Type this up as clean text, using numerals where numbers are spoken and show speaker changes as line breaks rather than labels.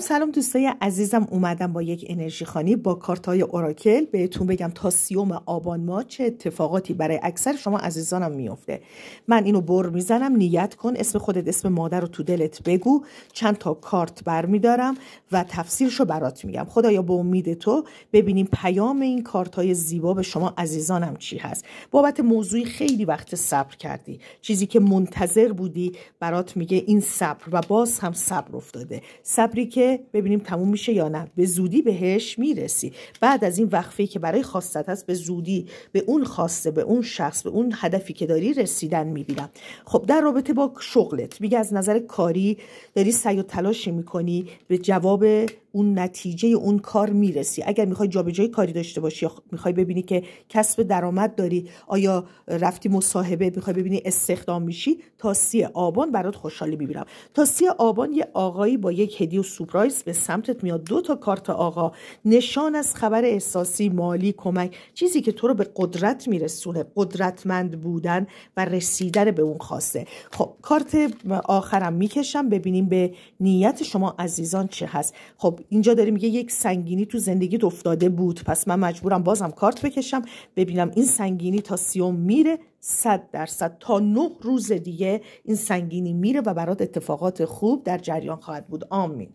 سلام دوستای عزیزم، اومدم با یک انرژی خوانی با کارت‌های اوراکل بهتون بگم تا 30 آبان ماه چه اتفاقاتی برای اکثر شما عزیزانم میفته. من اینو بر میزنم، نیت کن، اسم خودت، اسم مادر رو تو دلت بگو، چند تا کارت برمیدارم و تفسیرشو برات میگم. خدایا به امید تو ببینیم پیام این کارت‌های زیبا به شما عزیزانم چی هست. بابت موضوعی خیلی وقت صبر کردی، چیزی که منتظر بودی برات میگه این صبر و باز هم صبر افتاده. صبری که ببینیم تموم میشه یا نه، به زودی بهش میرسی. بعد از این وقفه‌ای که برای خواستت هست به زودی به اون خواسته، به اون شخص، به اون هدفی که داری رسیدن میبینم. خب در رابطه با شغلت میگه از نظر کاری داری سعی و تلاشی میکنی به جواب اون نتیجه اون کار میرسی. اگر میخوای جابجایی کاری داشته باشی یا میخوای ببینی که کسب درآمد داری، آیا رفتی مصاحبه میخوای ببینی استخدام میشی، تا 30 آبان برات خوشحالی میبینم. تا 30 آبان یه آقایی با یک هدیه و سورپرایز به سمتت میاد. 2 تا کارت آقا نشان از خبر احساسی، مالی، کمک، چیزی که تو رو به قدرت میرسونه، قدرتمند بودن و رسیدن به اون خواسته. خب کارت آخرم میکشم ببینیم به نیت شما عزیزان چه هست. خب اینجا داره میگه یک سنگینی تو زندگیت افتاده بود، پس من مجبورم بازم کارت بکشم ببینم این سنگینی تا 30 میره. 100% تا 9 روز دیگه این سنگینی میره و برات اتفاقات خوب در جریان خواهد بود. آمین.